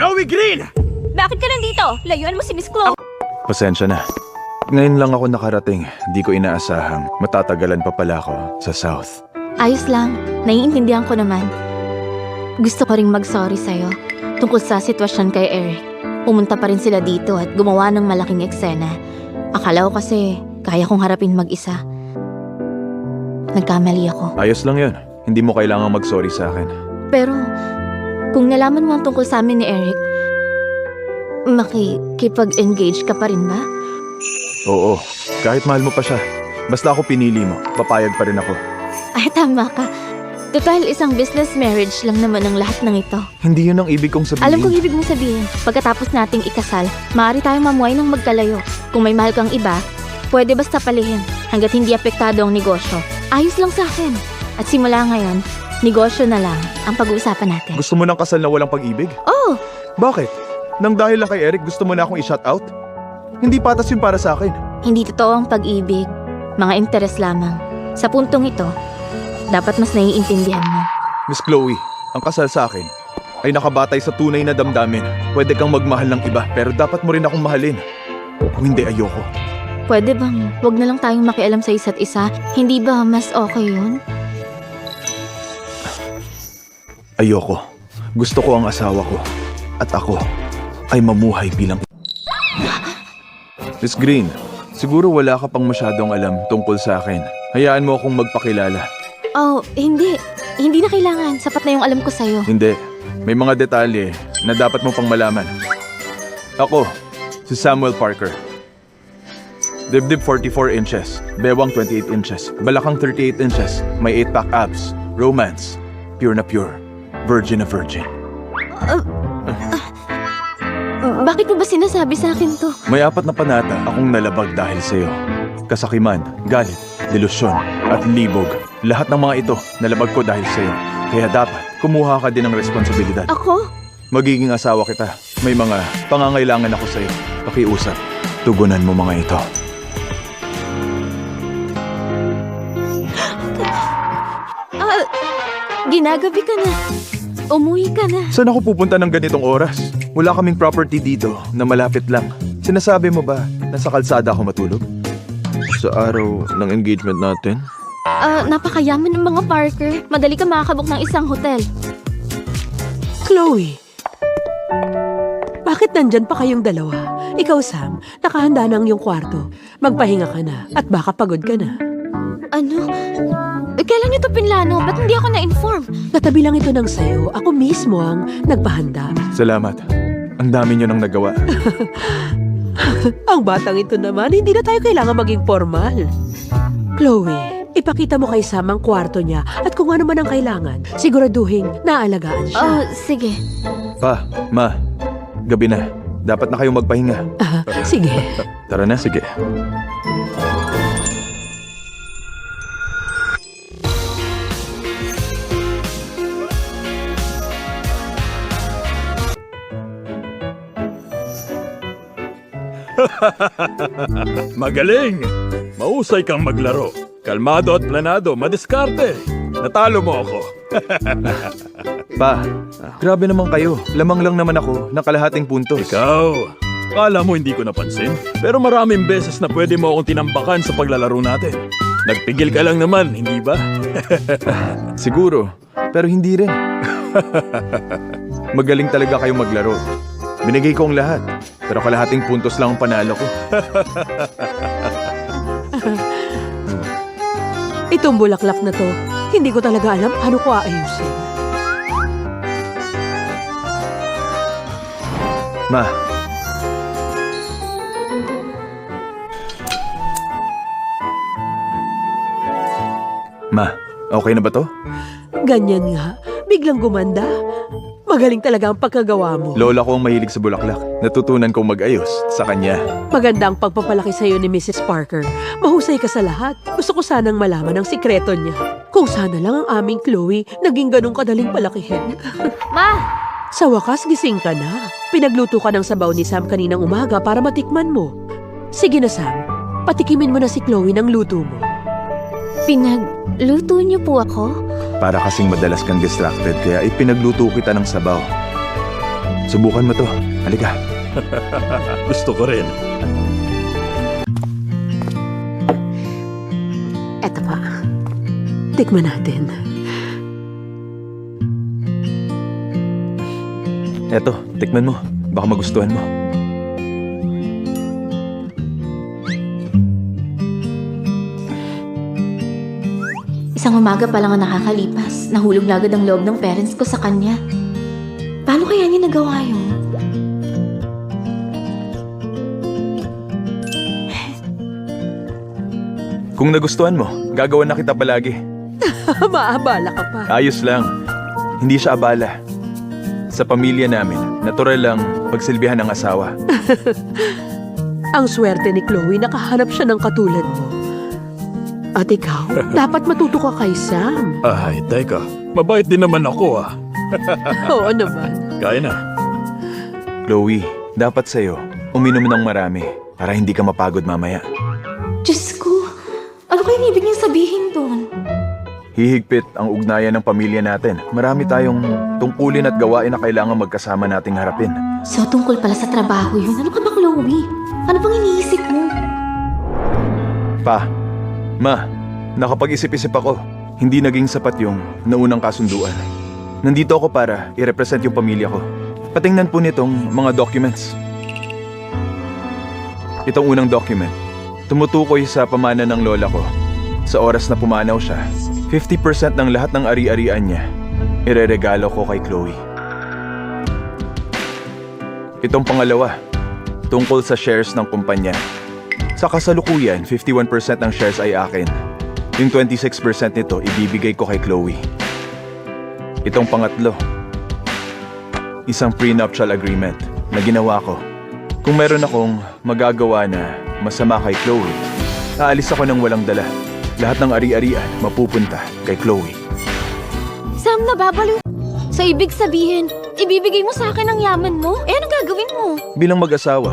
Chloe Green! Bakit ka nandito? Layuan mo si Miss Chloe. Pasensya na. Ngayon lang ako nakarating. Di ko inaasahang matatagalan pa pala ako sa South. Ayos lang. Naiintindihan ko naman. Gusto ko ring mag-sorry sa'yo tungkol sa sitwasyon kay Eric. Pumunta pa rin sila dito at gumawa ng malaking eksena. Akala ko kasi kaya kong harapin mag-isa. Nagkamali ako. Ayos lang yun. Hindi mo kailangang mag-sorry sa akin. Pero kung nalaman mo ang tungkol sa amin ni Eric, makikipag-engage ka pa rin ba? Oo, kahit mahal mo pa siya. Basta ako pinili mo, papayag pa rin ako. Ay, tama ka. Total, isang business marriage lang naman ang lahat ng ito. Hindi yun ang ibig kong sabihin. Alam kong ibig mong sabihin, pagkatapos nating ikasal, maaari tayong mamuhay ng magkalayo. Kung may mahal kang iba, pwede basta palihin hanggat hindi apektado ang negosyo. Ayos lang sa akin. At simula ngayon, negosyo na lang ang pag-uusapan natin. Gusto mo ng kasal na walang pag-ibig? Oh! Bakit? Nang dahil lang kay Eric, gusto mo na akong i-shut out? Hindi patas yun para sa akin. Hindi totoo ang pag-ibig. Mga interes lamang. Sa puntong ito, dapat mas naiintindihan mo. Miss Chloe, ang kasal sa akin ay nakabatay sa tunay na damdamin. Pwede kang magmahal ng iba, pero dapat mo rin akong mahalin. Kung hindi, ayoko. Pwede bang wag na lang tayong makialam sa isa't isa? Hindi ba mas okay yun? Ayoko. Gusto ko ang asawa ko. At ako ay mamuhay bilang... Miss Green, siguro wala ka pang masyadong alam tungkol sa akin. Hayaan mo akong magpakilala. Oh, hindi. Hindi na kailangan. Sapat na yung alam ko sa'yo. Hindi. May mga detalye na dapat mo pang malaman. Ako, si Samuel Parker. Dibdib 44 inches, bewang 28 inches, balakang 38 inches, may 8-pack abs, romance, pure na pure, virgin na virgin. Bakit mo ba sinasabi sa akin to? May 4 na panata akong nalabag dahil sa'yo. Kasakiman, galit, delusyon, at libog. Lahat ng mga ito nalabag ko dahil sa'yo. Kaya dapat kumuha ka din ng responsibilidad. Ako? Magiging asawa kita. May mga pangangailangan ako sa'yo. Pakiusap, tugunan mo mga ito. Ginagabi ka na. Umuwi ka na. Saan ako pupunta ng ganitong oras? Wala kaming property dito na malapit lang. Sinasabi mo ba na sa kalsada ako matulog? Sa araw ng engagement natin? Napakayaman ng mga Parker. Madali ka makakabok ng isang hotel. Chloe, bakit nandyan pa kayong dalawa? Ikaw, Sam, nakahanda na ang iyong kwarto. Magpahinga ka na at baka pagod ka na. Ano? Kailan niyo to pinlano? Ba't hindi ako na-inform? Katabi lang ito ng sayo. Ako mismo ang nagpahanda. Salamat. Ang dami niyo nang nagawa. Ang batang ito naman, hindi na tayo kailangan maging formal. Chloe, ipakita mo kay Sam ang kwarto niya at kung ano man ang kailangan, siguraduhin naalagaan siya. Oh, sige. Pa, ma, gabi na. Dapat na kayong magpahinga. Sige. Tara na, sige. Magaling! Mahusay kang maglaro. Kalmado at planado, madiskarte. Natalo mo ako. Pa, grabe naman kayo. Lamang lang naman ako ng kalahating puntos. Ikaw, akala mo hindi ko napansin? Pero maraming beses na pwede mo akong tinambakan sa paglalaro natin. Nagpigil ka lang naman, hindi ba? Siguro, pero hindi rin. Magaling talaga kayong maglaro. Binigay ko ang lahat, pero kalahating puntos lang ang panalo ko. Itong bulaklak na to, hindi ko talaga alam paano ko aayusin. Ma. Ma, okay na ba to? Ganyan nga, biglang gumanda. Magaling talaga ang pagkagawa mo. Lola ko ang mahilig sa bulaklak. Natutunan kong mag-ayos sa kanya. Maganda ang pagpapalaki sa'yo ni Mrs. Parker. Mahusay ka sa lahat. Gusto ko sanang malaman ang sikreto niya. Kung sana lang ang aming Chloe naging ganun kadaling palakihin. Ma! Sa wakas, gising ka na. Pinagluto ka ng sabaw ni Sam kaninang umaga para matikman mo. Sige na, Sam. Patikimin mo na si Chloe ng luto mo. Pinagluto niyo po ako? Para kasing madalas kang distracted, kaya ipinagluto kita ng sabaw. Subukan mo to. Halika. Gusto ko rin. Eto pa. Tikman natin. Eto, tikman mo. Baka magustuhan mo. Isang umaga pa lang ang nakakalipas. Nahulog na agad ang loob ng parents ko sa kanya. Paano kaya niya nagawa yun? Kung nagustuhan mo, gagawan na kita palagi. Maabala ka pa. Ayos lang. Hindi siya abala. Sa pamilya namin, natural lang pagsilbihan ng asawa. Ang swerte ni Chloe, nakahanap siya ng katulad mo. At ikaw, dapat matuto ka kay Sam. Ay, teka. Mabait din naman ako ah. Oo naman. Kaya na. Chloe, dapat sa'yo, uminom ng marami para hindi ka mapagod mamaya. Diyos ko, ano kaya ibig niyang sabihin doon? Hihigpit ang ugnayan ng pamilya natin. Marami tayong tungkulin at gawain na kailangan magkasama nating harapin. So tungkol pala sa trabaho yun. Ano ka ba, Chloe? Ano pang iniisip mo? Pa, Ma, nakapag-isip-isip ako. Hindi naging sapat yung naunang kasunduan. Nandito ako para i-represent yung pamilya ko. Patingnan po nitong mga documents. Itong unang document, tumutukoy sa pamana ng lola ko. Sa oras na pumanaw siya, 50% ng lahat ng ari-arian niya, ireregalo ko kay Chloe. Itong pangalawa, tungkol sa shares ng kumpanya. Sa kasalukuyan, 51% ng shares ay akin. Yung 26% nito, ibibigay ko kay Chloe. Itong pangatlo, isang prenuptial agreement na ginawa ko. Kung meron akong magagawa na masama kay Chloe, aalis ako ng walang dala. Lahat ng ari-arian mapupunta kay Chloe. Sam, nababaliw. So ibig sabihin, ibibigay mo sa akin ang yaman mo? Eh, anong gagawin mo? Bilang mag-asawa,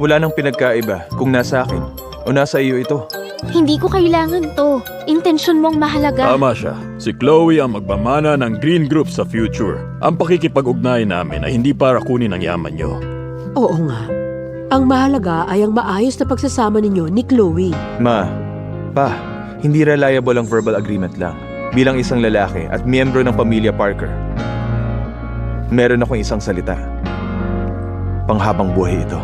wala nang pinagkaiba kung nasa akin o nasa iyo ito. Hindi ko kailangan to. Intensyon mong mahalaga. Tama siya. Si Chloe ang magmamana ng Green Group sa future. Ang pakikipag-ugnayan namin ay hindi para kunin ang yaman niyo. Oo nga. Ang mahalaga ay ang maayos na pagsasama ninyo ni Chloe. Ma, Pa, hindi reliable ang verbal agreement lang. Bilang isang lalaki at miyembro ng pamilya Parker, meron akong isang salita. Panghabang buhay ito.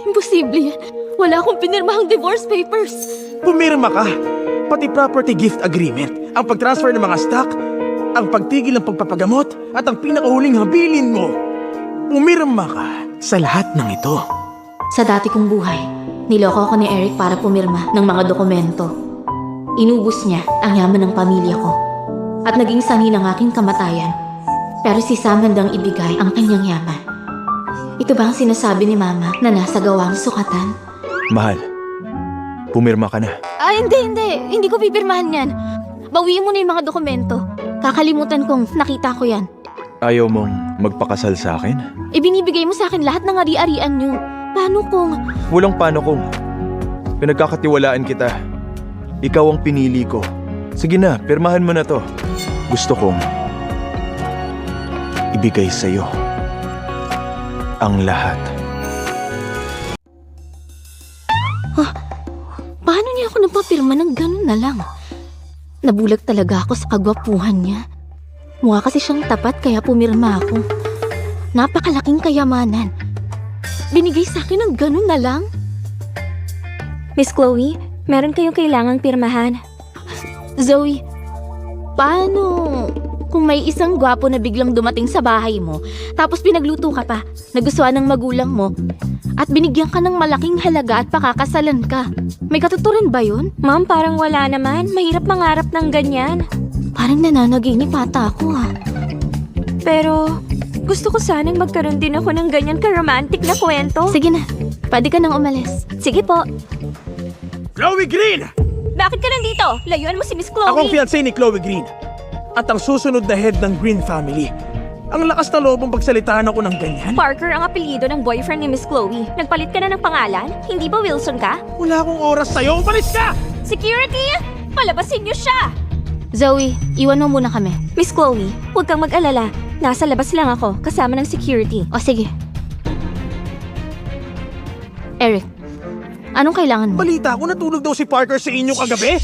Imposible yan. Wala akong pinirmahang divorce papers. Pumirma ka. Pati property gift agreement, ang pag-transfer ng mga stock, ang pagtigil ng pagpapagamot, at ang pinakahuling habilin mo. Pumirma ka sa lahat ng ito. Sa dati kong buhay, niloko ako ni Eric para pumirma ng mga dokumento. Inubos niya ang yaman ng pamilya ko at naging sanhi ng aking kamatayan. Pero si Sam handang ibigay ang kanyang yaman. Ito ba ang sinasabi ni Mama na nasa gawang sukatan? Mahal, pumirma ka na. Hindi. Hindi ko pipirmahan yan. Bawiin mo na yung mga dokumento. Kakalimutan kong nakita ko yan. Ayaw mong magpakasal sa akin? Ibinibigay mo sa akin lahat ng ari-arian niyo. Paano kung... Walang paano kung. Pinagkakatiwalaan kita. Ikaw ang pinili ko. Sige na, pirmahan mo na to. Gusto kong ibigay sa'yo ang lahat. Paano niya ako napapirma ng ganun na lang? Nabulag talaga ako sa kagwapuhan niya. Mukha kasi siyang tapat kaya pumirma ako. Napakalaking kayamanan. Binigay sa akin ng ganun na lang? Miss Chloe, meron kayong kailangang pirmahan. Zoe, paano kung may isang gwapo na biglang dumating sa bahay mo, tapos pinagluto ka pa, nagustuhan ng magulang mo, at binigyan ka ng malaking halaga at pakakasalan ka? May katuturan ba yun? Ma'am, parang wala naman. Mahirap mangarap ng ganyan. Parang nananaginip ata ako ah. Pero gusto ko sanang magkaroon din ako ng ganyan ka-romantic na kwento. Sige na, pwede ka nang umalis. Sige po. Chloe Green! Bakit ka nandito? Layuan mo si Miss Chloe. Ako ang fiancé ni Chloe Green. At ang susunod na head ng Green family. Ang lakas na loob ang pagsalitaan ako ng ganyan. Parker ang apelyido ng boyfriend ni Miss Chloe. Nagpalit ka na ng pangalan? Hindi ba Wilson ka? Wala akong oras sa'yo. Umalis ka! Security! Palabasin niyo siya! Zoe, iwan mo muna kami. Miss Chloe, huwag kang mag-alala. Nasa labas lang ako, kasama ng security. O sige. Eric, anong kailangan mo? Balita ko natulog daw si Parker sa inyo kagabi.